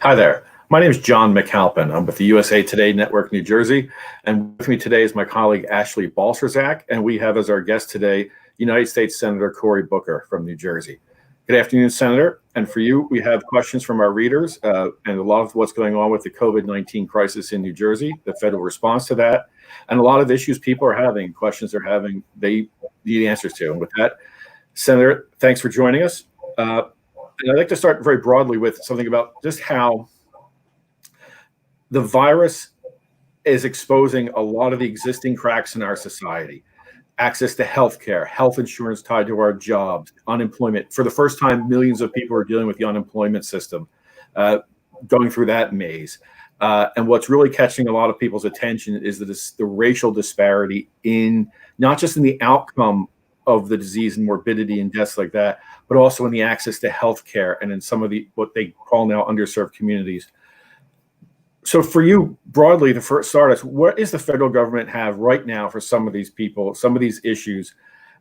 Hi there. My name is John McAlpin. I'm with the USA Today Network, New Jersey. And with me today is my colleague, Ashley Balcerzak. And we have as our guest today, United States Senator Cory Booker from New Jersey. Good afternoon, Senator. And for you, we have questions from our readers and a lot of what's going on with the COVID-19 crisis in New Jersey, the federal response to that, and a lot of issues people are having, questions they're having, they need answers to. And with that, Senator, thanks for joining us. And I'd like to start very broadly with something about just how the virus is exposing a lot of the existing cracks in our society. Access to healthcare, health insurance tied to our jobs, unemployment. For the first time, millions of people are dealing with the unemployment system, going through that maze. And what's really catching a lot of people's attention is the racial disparity in not just in the outcome of the disease and morbidity and deaths like that, but also in the access to healthcare and in some of the what they call now underserved communities. So for you, broadly, to first start us, what does the federal government have right now for some of these people, some of these issues,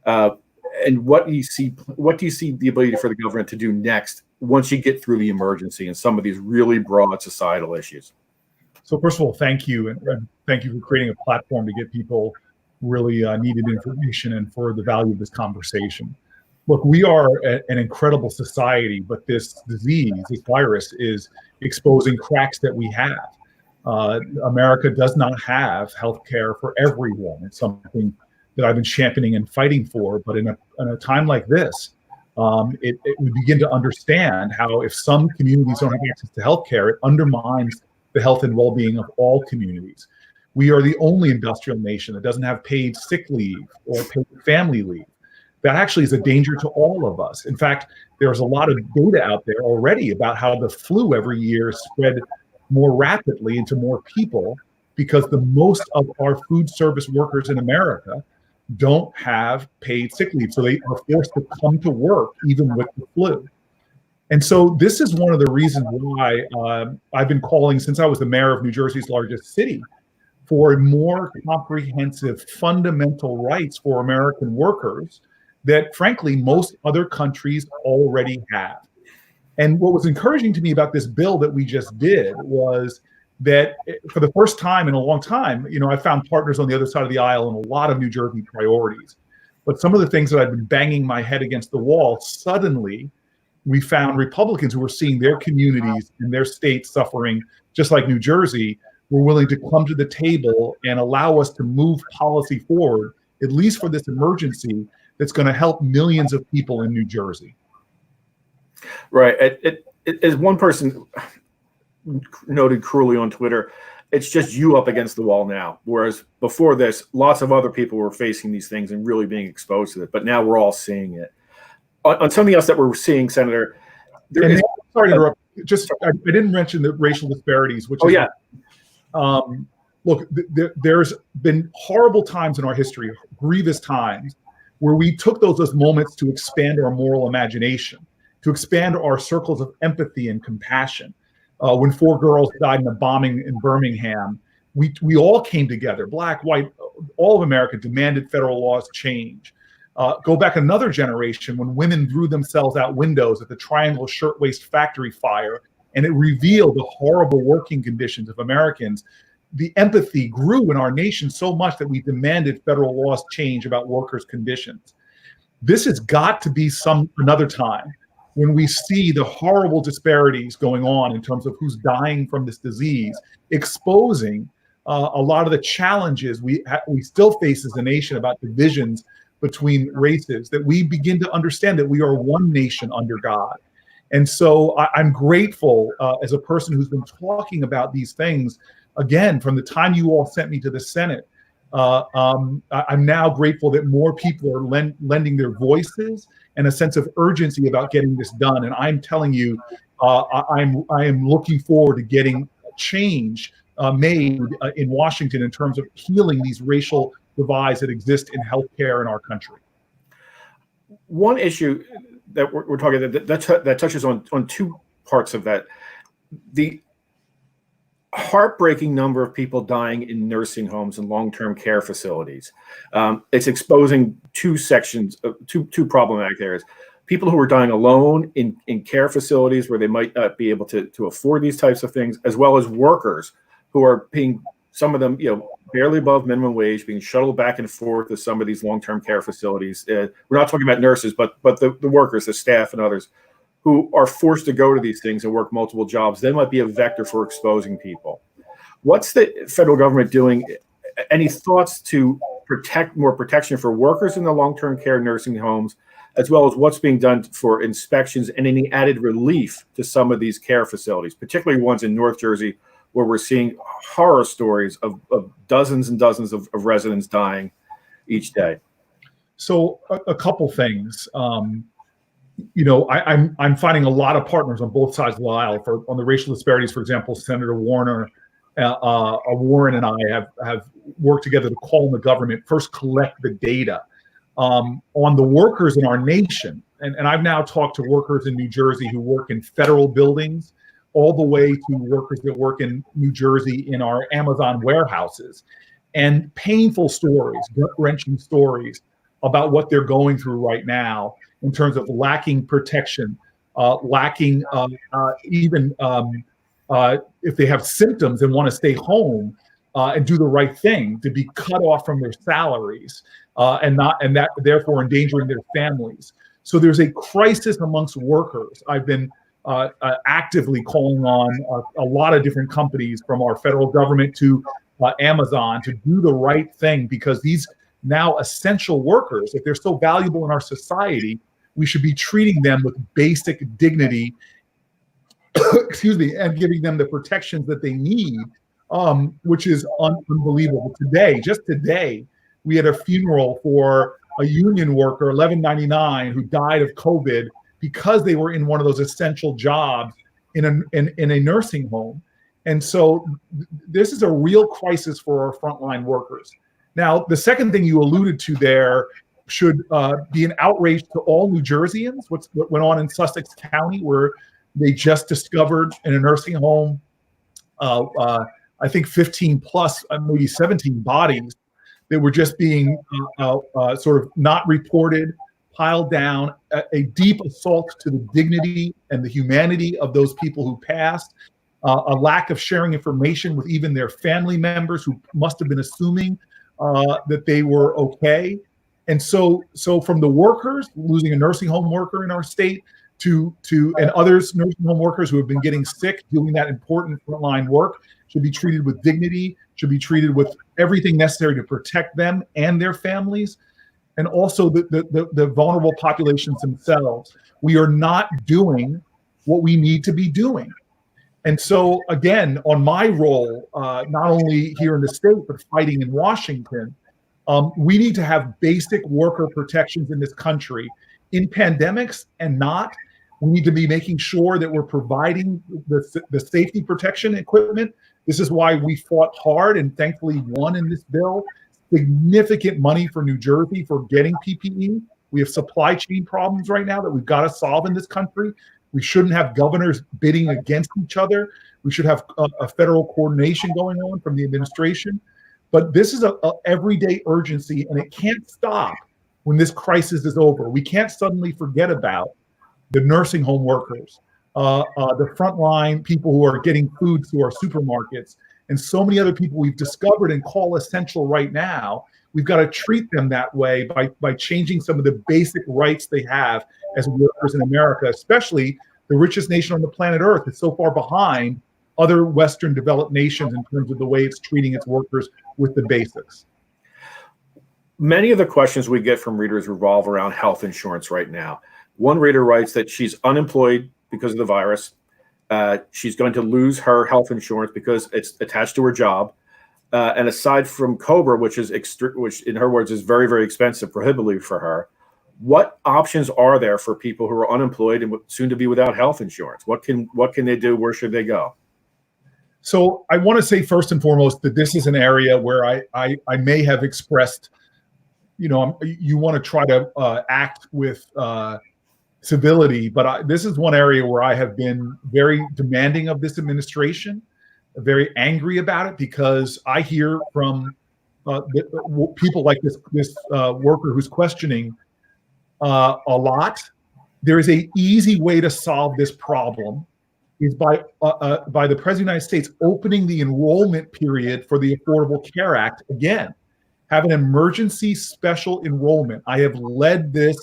and what do you see the ability for the government to do next once you get through the emergency and some of these really broad societal issues? So first of all, thank you, and thank you for creating a platform to get people really needed information and for the value of this conversation. Look, we are an incredible society, but this disease, this virus, is exposing cracks that we have. America does not have healthcare for everyone. It's something that I've been championing and fighting for. But in a time like this, we begin to understand how if some communities don't have access to healthcare, it undermines the health and well-being of all communities. We are the only industrial nation that doesn't have paid sick leave or paid family leave. That actually is a danger to all of us. In fact, there's a lot of data out there already about how the flu every year spread more rapidly into more people because the most of our food service workers in America don't have paid sick leave. So they are forced to come to work even with the flu. And so this is one of the reasons why I've been calling, since I was the mayor of New Jersey's largest city, for more comprehensive fundamental rights for American workers that, frankly, most other countries already have. And what was encouraging to me about this bill that we just did was that for the first time in a long time, I found partners on the other side of the aisle in a lot of New Jersey priorities. But some of the things that I've been banging my head against the wall, suddenly we found Republicans who were seeing their communities and their states suffering, just like New Jersey, were willing to come to the table and allow us to move policy forward, at least for this emergency, that's going to help millions of people in New Jersey. Right. As one person noted cruelly on Twitter, it's just you up against the wall now. Whereas before this, lots of other people were facing these things and really being exposed to it. But now we're all seeing it. On something else that we're seeing, Senator. Sorry to interrupt. I didn't mention the racial disparities, which is. Look, there's been horrible times in our history, grievous times, where we took those as moments to expand our moral imagination, to expand our circles of empathy and compassion. When 4 girls died in a bombing in Birmingham, we all came together, black, white, all of America demanded federal laws change. Go back another generation when women threw themselves out windows at the Triangle Shirtwaist Factory fire, and it revealed the horrible working conditions of Americans. The empathy grew in our nation so much that we demanded federal laws change about workers' conditions. This has got to be another time when we see the horrible disparities going on in terms of who's dying from this disease, exposing a lot of the challenges we still face as a nation about divisions between races, that we begin to understand that we are one nation under God. And so I'm grateful as a person who's been talking about these things, again, from the time you all sent me to the Senate. I'm now grateful that more people are lending their voices and a sense of urgency about getting this done. And I'm telling you, I am looking forward to getting change made in Washington in terms of healing these racial divides that exist in healthcare in our country. One issue that we're talking that touches on 2 parts of that. The heartbreaking number of people dying in nursing homes and long-term care facilities. It's exposing 2 sections of two problematic areas. people who are dying alone in care facilities where they might not be able to afford these types of things, as well as workers who are being, some of them, barely above minimum wage, being shuttled back and forth to some of these long-term care facilities. We're not talking about nurses, but the workers, the staff and others who are forced to go to these things and work multiple jobs. They might be a vector for exposing people. What's the federal government doing? Any thoughts to protect more protection for workers in the long-term care nursing homes, as well as what's being done for inspections and any added relief to some of these care facilities, particularly ones in North Jersey, where we're seeing horror stories of dozens and dozens of residents dying each day? So a couple things. I'm finding a lot of partners on both sides of the aisle. On the racial disparities, for example, Senator Warren and I have worked together to call on the government first collect the data on the workers in our nation. And I've now talked to workers in New Jersey who work in federal buildings, all the way to workers that work in New Jersey in our Amazon warehouses, and painful stories, gut-wrenching stories about what they're going through right now in terms of lacking protection, lacking even if they have symptoms and want to stay home and do the right thing, to be cut off from their salaries and that therefore endangering their families. So there's a crisis amongst workers. I've been actively calling on a lot of different companies, from our federal government to Amazon, to do the right thing, because these now essential workers, if they're so valuable in our society, we should be treating them with basic dignity, excuse me, and giving them the protections that they need, which is unbelievable. Just today, we had a funeral for a union worker, 1199, who died of COVID because they were in one of those essential jobs in a nursing home. And so this is a real crisis for our frontline workers. Now, the second thing you alluded to there should be an outrage to all New Jerseyans. What went on in Sussex County, where they just discovered in a nursing home, I think 15 plus, maybe 17 bodies that were just being sort of not reported, piled down, a deep assault to the dignity and the humanity of those people who passed, a lack of sharing information with even their family members, who must have been assuming that they were okay. And so from the workers, losing a nursing home worker in our state, to and others, nursing home workers who have been getting sick, doing that important frontline work, should be treated with dignity, should be treated with everything necessary to protect them and their families, and also the vulnerable populations themselves. We are not doing what we need to be doing. And so, again, on my role, not only here in the state, but fighting in Washington, we need to have basic worker protections in this country. In pandemics and not, we need to be making sure that we're providing the safety protection equipment. This is why we fought hard and thankfully won in this bill. Significant money for New Jersey for getting PPE. We have supply chain problems right now that we've got to solve in this country. We shouldn't have governors bidding against each other. We should have a federal coordination going on from the administration. But this is a everyday urgency, and it can't stop when this crisis is over. We can't suddenly forget about the nursing home workers, the frontline people who are getting food through our supermarkets, and so many other people we've discovered and call essential right now. We've got to treat them that way by changing some of the basic rights they have as workers in America, especially the richest nation on the planet Earth is so far behind other Western developed nations in terms of the way it's treating its workers with the basics. Many of the questions we get from readers revolve around health insurance right now. One reader writes that she's unemployed because of the virus. She's going to lose her health insurance because it's attached to her job. And aside from COBRA, which in her words is very, very expensive, prohibitive for her, what options are there for people who are unemployed and soon to be without health insurance? What can they do? Where should they go? So I want to say first and foremost that this is an area where I may have expressed, you want to try to act with civility, but this is one area where I have been very demanding of this administration, very angry about it, because I hear from people like this worker who's questioning a lot, there is a easy way to solve this problem is by the President of the United States opening the enrollment period for the Affordable Care Act again. Have an emergency special enrollment. I have led this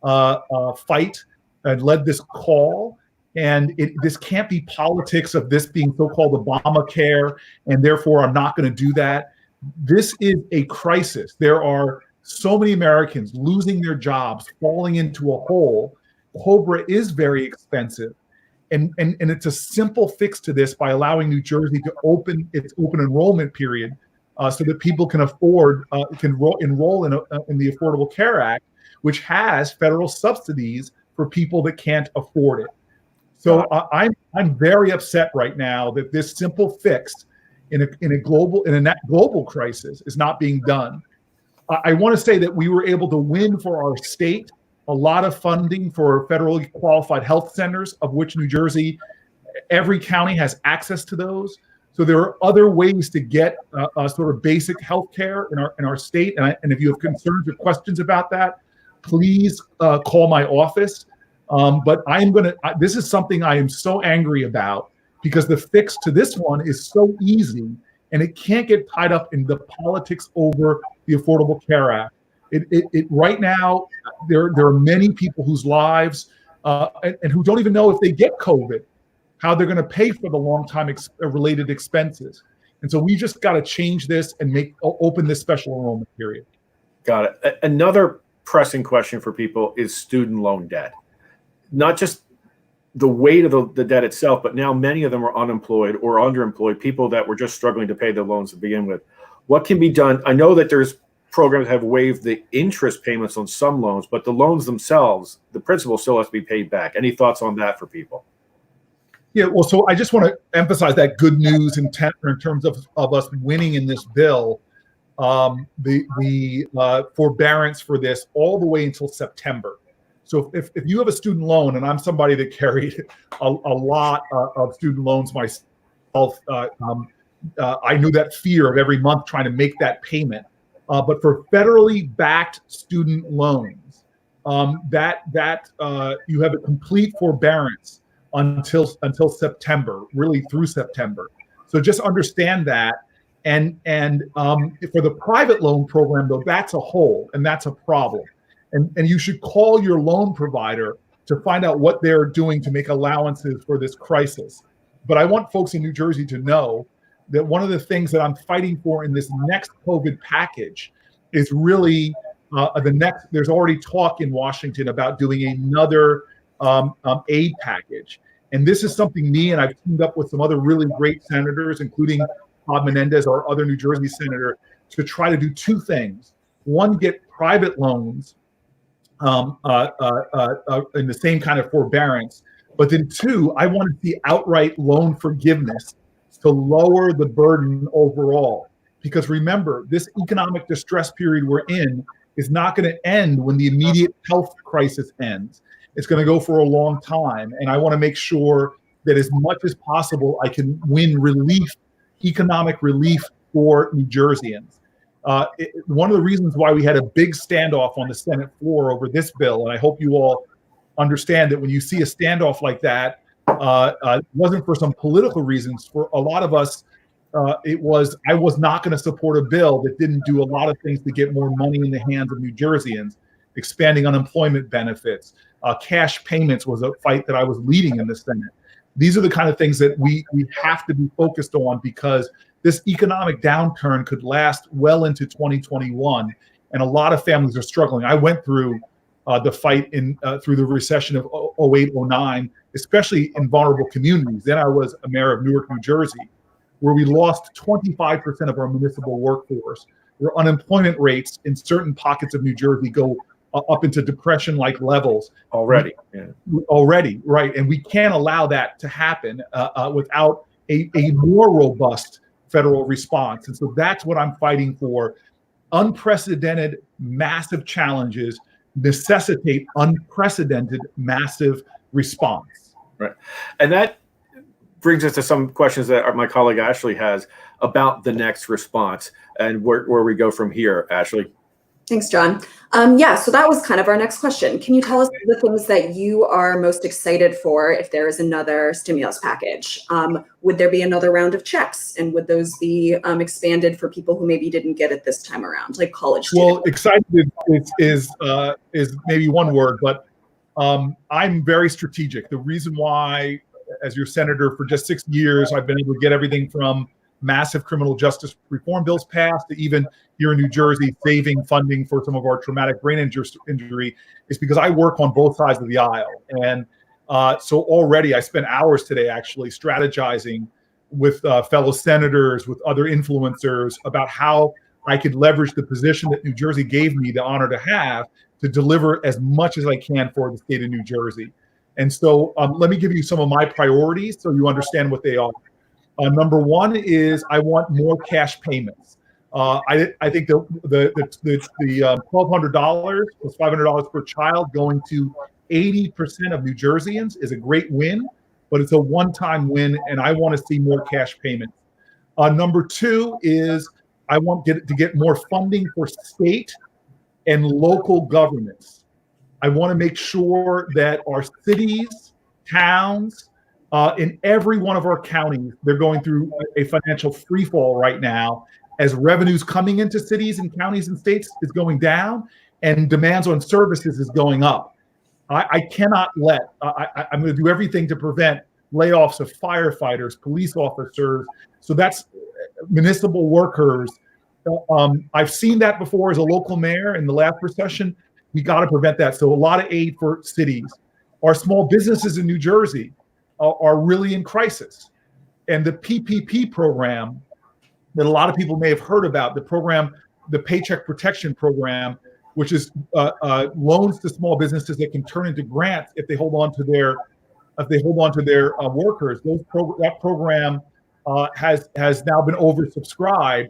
fight and led this call, and this can't be politics of this being so-called Obamacare, and therefore I'm not going to do that. This is a crisis. There are so many Americans losing their jobs, falling into a hole. COBRA is very expensive. And it's a simple fix to this by allowing New Jersey to open its open enrollment period so that people can afford, enroll in the Affordable Care Act, which has federal subsidies for people that can't afford it. So I'm very upset right now that this simple fix in a global crisis is not being done. I want to say that we were able to win for our state a lot of funding for federally qualified health centers, of which New Jersey, every county has access to those. So there are other ways to get sort of basic health care in our state. And if you have concerns or questions about that, please call my office. But this is something I am so angry about because the fix to this one is so easy and it can't get tied up in the politics over the Affordable Care Act. Right now, there are many people whose lives and who don't even know if they get COVID, how they're going to pay for the long-time related expenses. And so we just got to change this and open this special enrollment period. Got it. Another pressing question for people is student loan debt. Not just the weight of the debt itself, but now many of them are unemployed or underemployed, people that were just struggling to pay their loans to begin with. What can be done? I know that there's programs have waived the interest payments on some loans, but the loans themselves, the principal still has to be paid back. Any thoughts on that for people? Yeah, well, so I just want to emphasize that good news in terms of us winning in this bill, the forbearance for this all the way until September. So if you have a student loan, and I'm somebody that carried a lot of student loans myself, I knew that fear of every month trying to make that payment. But for federally backed student loans, you have a complete forbearance until September, really through September. So just understand that. And for the private loan program, though, that's a hole and that's a problem. And you should call your loan provider to find out what they're doing to make allowances for this crisis. But I want folks in New Jersey to know that one of the things that I'm fighting for in this next COVID package is really there's already talk in Washington about doing another aid package. And this is something and I've teamed up with some other really great senators, including Todd Menendez, our other New Jersey senator, to try to do two things. One, get private loans in the same kind of forbearance. But then two, I want to see outright loan forgiveness to lower the burden overall. Because remember, this economic distress period we're in is not going to end when the immediate health crisis ends. It's going to go for a long time. And I want to make sure that as much as possible, I can win economic relief for New Jerseyans. One of the reasons why we had a big standoff on the Senate floor over this bill, and I hope you all understand that when you see a standoff like that, it wasn't for some political reasons. For a lot of us, I was not going to support a bill that didn't do a lot of things to get more money in the hands of New Jerseyans, expanding unemployment benefits, cash payments was a fight that I was leading in the Senate. These are the kind of things that we have to be focused on because this economic downturn could last well into 2021, and a lot of families are struggling. I went through the fight through the recession of 08, 09, especially in vulnerable communities. Then I was a mayor of Newark, New Jersey, where we lost 25% of our municipal workforce, where unemployment rates in certain pockets of New Jersey go up into depression-like levels. Already, yeah. Already, right. And we can't allow that to happen without a more robust federal response. And so that's what I'm fighting for. Unprecedented, massive challenges necessitate unprecedented, massive response. Right. And that brings us to some questions that my colleague Ashley has about the next response and where we go from here, Ashley. Thanks, John. Yeah, so that was kind of our next question. Can you tell us the things that you are most excited for if there is another stimulus package? Would there be another round of checks? And would those be expanded for people who maybe didn't get it this time around, like college students? Well, excited is maybe one word, but I'm very strategic. The reason why, as your senator for just 6 years, I've been able to get everything from massive criminal justice reform bills passed to even here in New Jersey saving funding for some of our traumatic brain injury is because I work on both sides of the aisle. And so already I spent hours today actually strategizing with fellow senators, with other influencers about how I could leverage the position that New Jersey gave me the honor to have to deliver as much as I can for the state of New Jersey. And so let me give you some of my priorities so you understand what they are. Number one is I want more cash payments. I think the $1,200 plus $500 per child going to 80% of New Jerseyans is a great win, but it's a one-time win, and I want to see more cash payments. Number two is I want to get more funding for state and local governments. I want to make sure that our cities, towns, in every one of our counties, they're going through a financial free fall right now as revenues coming into cities and counties and states is going down and demands on services is going up. I cannot I'm going to do everything to prevent layoffs of firefighters, police officers. So that's municipal workers. I've seen that before as a local mayor in the last recession. We got to prevent that. So a lot of aid for cities. Our small businesses in New Jersey are really in crisis. And the PPP program that a lot of people may have heard about, the Paycheck Protection Program, which is loans to small businesses that can turn into grants if they hold on to their workers. That program has now been oversubscribed,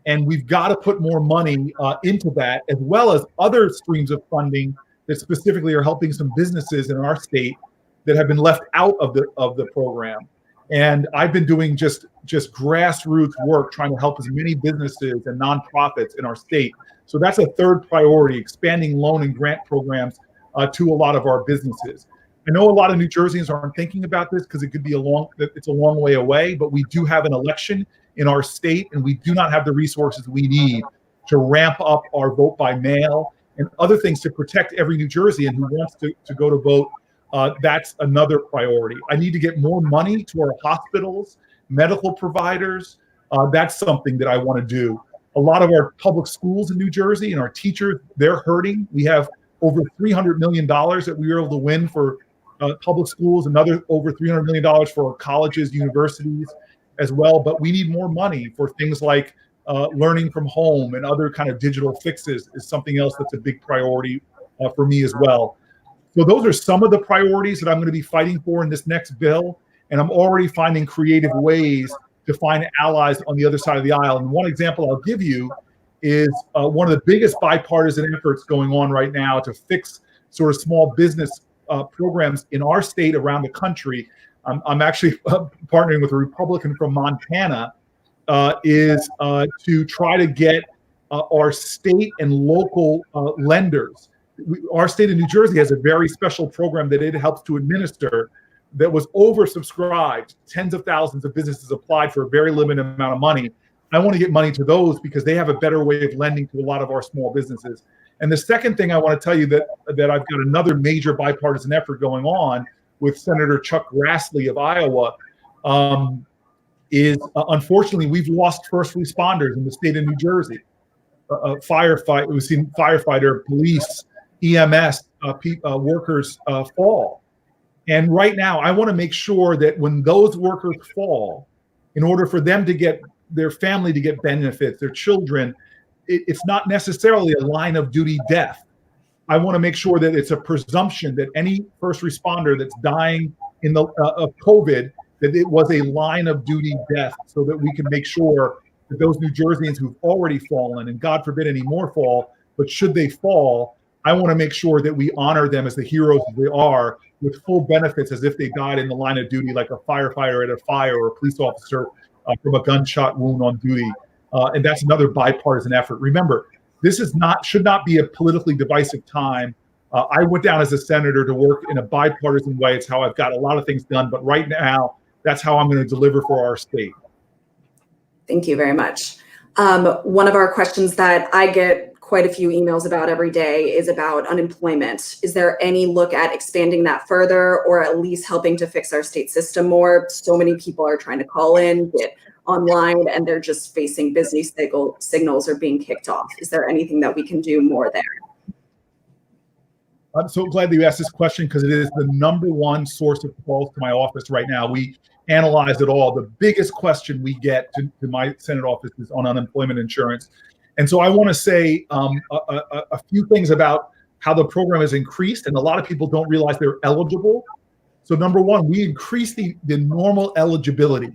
and we've got to put more money into that, as well as other streams of funding that specifically are helping some businesses in our state that have been left out of the program. And I've been doing just grassroots work trying to help as many businesses and nonprofits in our state. So that's a third priority, expanding loan and grant programs to a lot of our businesses. I know a lot of New Jerseyans aren't thinking about this because it's a long way away, but we do have an election in our state, and we do not have the resources we need to ramp up our vote by mail and other things to protect every New Jerseyan who wants to go to vote. That's another priority. I need to get more money to our hospitals, medical providers. That's something that I want to do. A lot of our public schools in New Jersey and our teachers, they're hurting. We have over $300 million that we were able to win for public schools, another over $300 million for colleges, universities as well. But we need more money for things like learning from home, and other kind of digital fixes is something else that's a big priority for me as well. So those are some of the priorities that I'm going to be fighting for in this next bill. And I'm already finding creative ways to find allies on the other side of the aisle. And one example I'll give you is one of the biggest bipartisan efforts going on right now to fix sort of small business programs in our state around the country. I'm actually partnering with a Republican from Montana is to try to get our state and local lenders. Our state of New Jersey has a very special program that it helps to administer that was oversubscribed. Tens of thousands of businesses applied for a very limited amount of money. I want to get money to those because they have a better way of lending to a lot of our small businesses. And the second thing I want to tell you that I've got another major bipartisan effort going on with Senator Chuck Grassley of Iowa is unfortunately we've lost first responders in the state of New Jersey. We've seen firefighter, police, EMS workers fall. And right now, I want to make sure that when those workers fall, in order for them to get their family to get benefits, their children, it's not necessarily a line of duty death. I want to make sure that it's a presumption that any first responder that's dying of COVID, that it was a line of duty death, so that we can make sure that those New Jerseyans who've already fallen, and God forbid any more fall, but should they fall, I want to make sure that we honor them as the heroes they are, with full benefits as if they died in the line of duty, like a firefighter at a fire or a police officer from a gunshot wound on duty. And that's another bipartisan effort. Remember, this should not be a politically divisive time. I went down as a senator to work in a bipartisan way. It's how I've got a lot of things done. But right now, that's how I'm going to deliver for our state. Thank you very much. One of our questions that I get quite a few emails about every day is about unemployment. Is there any look at expanding that further, or at least helping to fix our state system more? So many people are trying to call in, get online, and they're just facing busy signals or being kicked off. Is there anything that we can do more there? I'm so glad that you asked this question, because it is the #1 source of calls to my office right now. We analyze it all. The biggest question we get to my Senate office is on unemployment insurance. And so I want to say a few things about how the program has increased, and a lot of people don't realize they're eligible. So #1, we increased the normal eligibility.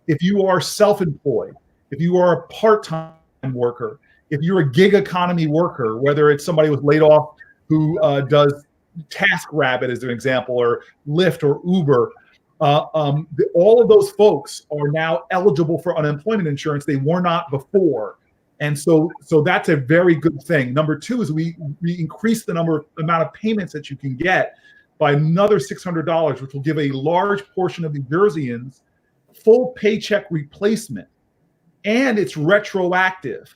If you are self-employed, if you are a part-time worker, if you're a gig economy worker, whether it's somebody who was laid off who does TaskRabbit as an example, or Lyft or Uber, all of those folks are now eligible for unemployment insurance. They were not before. And so that's a very good thing. #2 is we increased the amount of payments that you can get by another $600, which will give a large portion of New Jerseyans full paycheck replacement, and it's retroactive.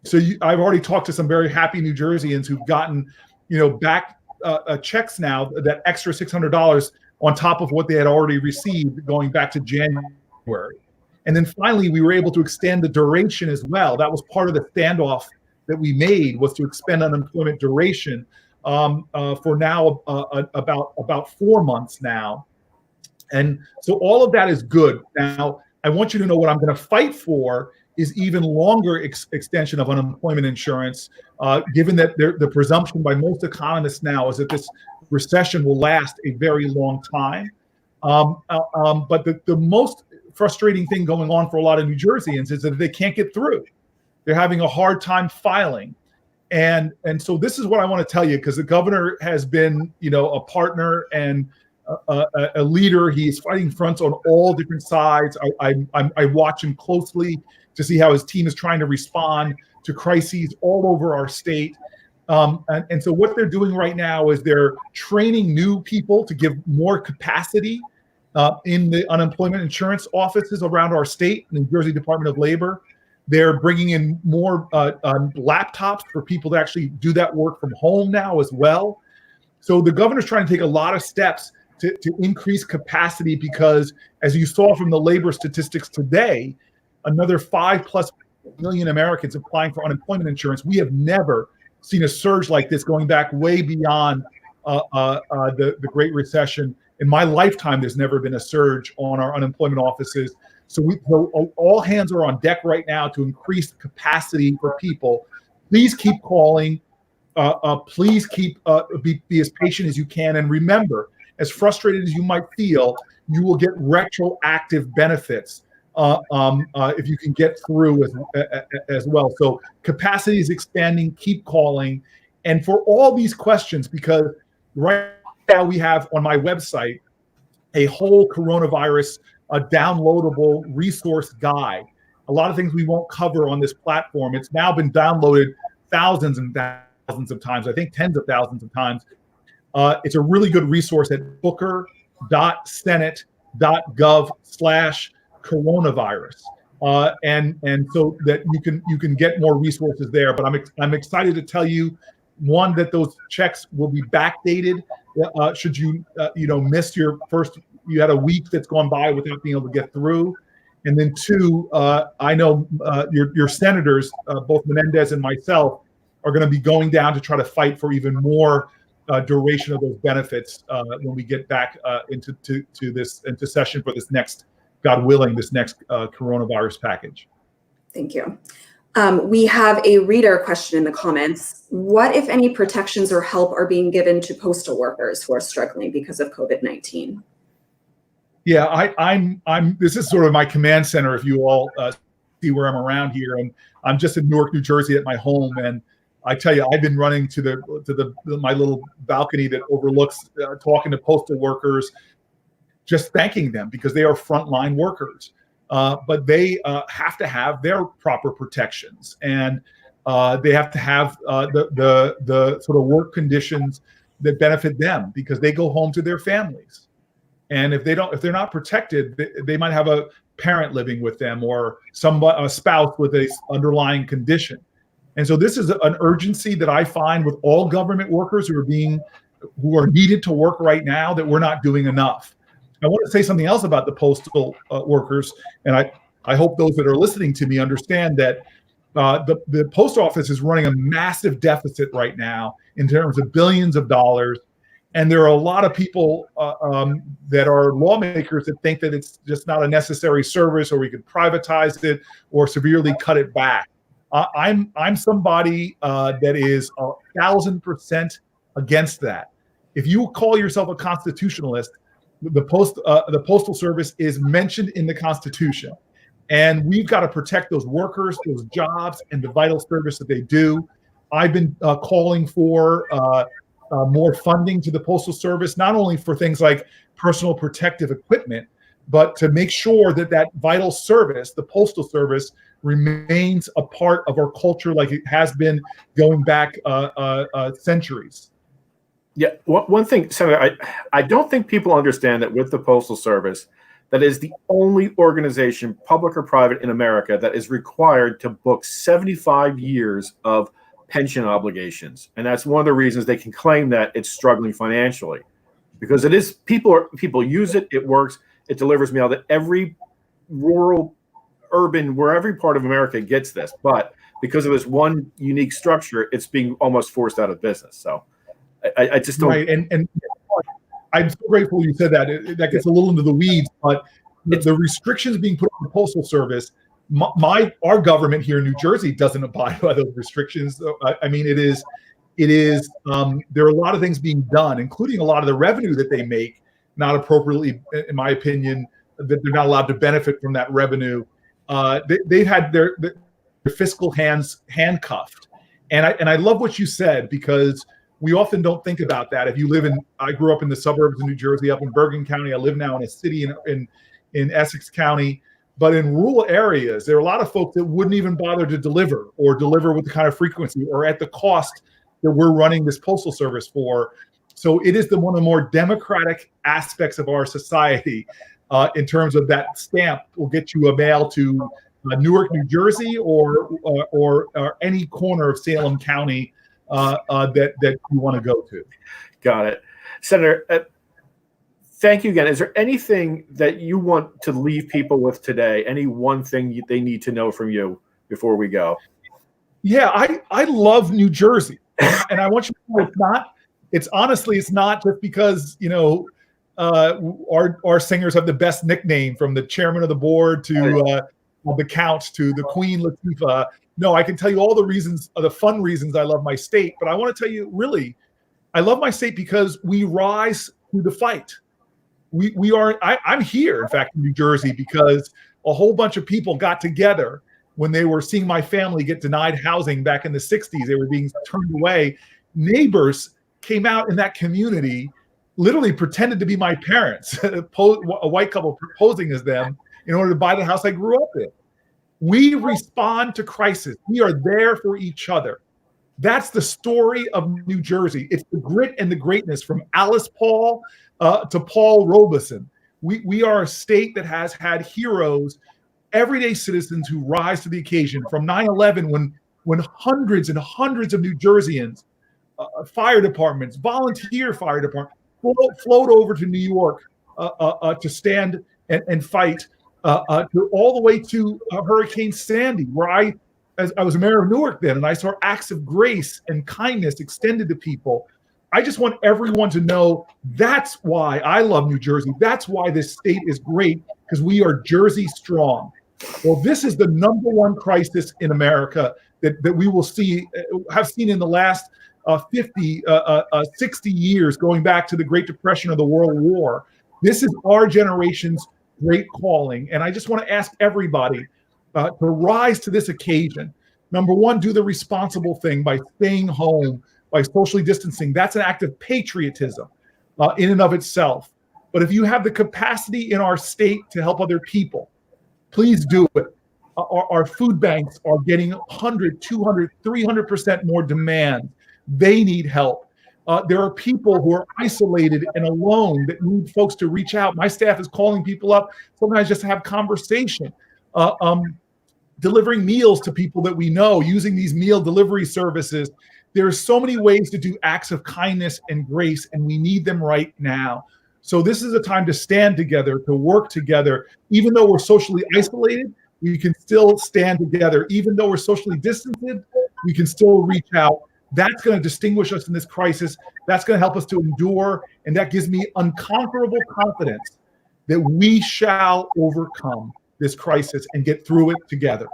So I've already talked to some very happy New Jerseyans who've gotten, back checks now, that extra $600 on top of what they had already received going back to January. And then finally, we were able to extend the duration as well. That was part of the standoff that we made, was to extend unemployment duration for now about 4 months now. And so all of that is good. Now, I want you to know what I'm going to fight for is even longer extension of unemployment insurance, given that the presumption by most economists now is that this recession will last a very long time. But the most frustrating thing going on for a lot of New Jerseyans is that they can't get through. They're having a hard time filing. And so this is what I want to tell you, because the governor has been, a partner and a leader. He is fighting fronts on all different sides. I watch him closely to see how his team is trying to respond to crises all over our state. And so what they're doing right now is they're training new people to give more capacity in the unemployment insurance offices around our state, New Jersey Department of Labor. They're bringing in more laptops for people to actually do that work from home now as well. So the governor's trying to take a lot of steps to increase capacity, because as you saw from the labor statistics today, another 5+ million Americans applying for unemployment insurance. We have never seen a surge like this, going back way beyond the Great Recession. In my lifetime, there's never been a surge on our unemployment offices. So all hands are on deck right now to increase capacity for people. Please keep calling. Please keep be as patient as you can. And remember, as frustrated as you might feel, you will get retroactive benefits if you can get through as well. So capacity is expanding. Keep calling. And for all these questions, because right now we have on my website a whole coronavirus downloadable resource guide. A lot of things we won't cover on this platform. It's now been downloaded thousands and thousands of times, I think tens of thousands of times. It's a really good resource at booker.senate.gov/coronavirus. And so that you can get more resources there. But I'm excited to tell you, one, that those checks will be backdated. Should you miss your first, you had a week that's gone by without being able to get through. And then two, I know your senators, both Menendez and myself, are going to be going down to try to fight for even more duration of those benefits when we get back into session for this next, God willing, this next coronavirus package. Thank you. We have a reader question in the comments. What, if any, protections or help are being given to postal workers who are struggling because of COVID-19? Yeah, I'm. This is sort of my command center. If you all see where I'm around here, and I'm just in Newark, New Jersey, at my home, and I tell you, I've been running to my little balcony that overlooks, talking to postal workers, just thanking them, because they are frontline workers. But they have to have their proper protections. And They have to have the sort of work conditions that benefit them because they go home to their families. And if they're not protected, they might have a parent living with them or a spouse with a underlying condition. And so this is an urgency that I find with all government workers who are needed to work right now, that we're not doing enough. I want to say something else about the postal workers, and I hope those that are listening to me understand that the post office is running a massive deficit right now in terms of billions of dollars. And there are a lot of people that are lawmakers that think that it's just not a necessary service, or we could privatize it or severely cut it back. I'm somebody that is 1,000% against that. If you call yourself a constitutionalist, the Postal Service is mentioned in the Constitution, and we've got to protect those workers, those jobs, and the vital service that they do. I've been calling for more funding to the Postal Service, not only for things like personal protective equipment, but to make sure that vital service, the Postal Service, remains a part of our culture like it has been going back centuries. Yeah, one thing, Senator, I don't think people understand that with the Postal Service, that is the only organization, public or private, in America that is required to book 75 years of pension obligations. And that's one of the reasons they can claim that it's struggling financially, because it is people use it, it works, it delivers mail to every rural, urban, where every part of America gets this. But because of this one unique structure, it's being almost forced out of business. So I just don't. Right, and I'm so grateful you said that. That gets a little into the weeds, but the restrictions being put on the Postal Service, our government here in New Jersey doesn't abide by those restrictions. I mean, it is. There are a lot of things being done, including a lot of the revenue that they make, not appropriately, in my opinion, that they're not allowed to benefit from that revenue. They've had their fiscal hands handcuffed, and I love what you said, because we often don't think about that. If you I grew up in the suburbs of New Jersey, up in Bergen County. I live now in a city in Essex County. But in rural areas, there are a lot of folks that wouldn't even bother to deliver with the kind of frequency or at the cost that we're running this Postal Service for. So it is one of the more democratic aspects of our society in terms of that stamp will get you a mail to Newark, New Jersey, or any corner of Salem County that you want to go to. Got it. Senator, thank you again. Is there anything that you want to leave people with today? Any one thing they need to know from you before we go? Yeah, I love New Jersey, and I want you to know it's not just because our singers have the best nickname, from the chairman of the board to the Count to the Queen Latifah. No, I can tell you all the reasons, the fun reasons I love my state, but I want to tell you, really, I love my state because we rise through the fight. I'm here, in fact, in New Jersey, because a whole bunch of people got together when they were seeing my family get denied housing back in the 60s. They were being turned away. Neighbors came out in that community, literally pretended to be my parents, a white couple proposing as them in order to buy the house I grew up in. We respond to crisis. We are there for each other. That's the story of New Jersey. It's the grit and the greatness, from Alice Paul to Paul Robeson. We are a state that has had heroes, everyday citizens who rise to the occasion. From 9/11, when hundreds and hundreds of New Jerseyans, fire departments, volunteer fire departments, float over to New York to stand and fight, all the way to Hurricane Sandy, where I was mayor of Newark then, and I saw acts of grace and kindness extended to people. I just want everyone to know that's why I love New Jersey. That's why this state is great, because we are Jersey strong. Well, this is the number one crisis in America that we will have seen in the last 60 years, going back to the Great Depression or the World War. This is our generation's great calling. And I just want to ask everybody to rise to this occasion. Number one, do the responsible thing by staying home, by socially distancing. That's an act of patriotism in and of itself. But if you have the capacity in our state to help other people, please do it. Our food banks are getting 100, 200, 300% more demand. They need help. There are people who are isolated and alone that need folks to reach out. My staff is calling people up, sometimes just to have conversation. Delivering meals to people that we know, using these meal delivery services. There are so many ways to do acts of kindness and grace, and we need them right now. So this is a time to stand together, to work together. Even though we're socially isolated, we can still stand together. Even though we're socially distanced, we can still reach out. That's going to distinguish us in this crisis. That's going to help us to endure. And that gives me unconquerable confidence that we shall overcome this crisis and get through it together.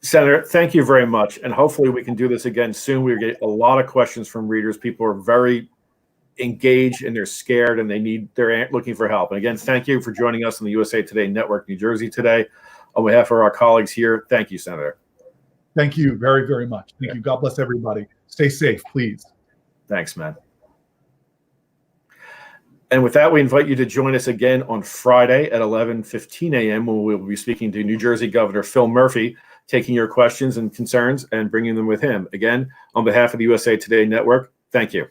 Senator, thank you very much. And hopefully we can do this again soon. We get a lot of questions from readers. People are very engaged and they're scared and they're looking for help. And again, thank you for joining us on the USA Today Network New Jersey today. On behalf of our colleagues here, thank you, Senator. Thank you very, very much. Thank you. God bless everybody. Stay safe, please. Thanks, man. And with that, we invite you to join us again on Friday at 11:15 a.m. when we'll be speaking to New Jersey Governor Phil Murphy, taking your questions and concerns and bringing them with him. Again, on behalf of the USA Today Network, thank you.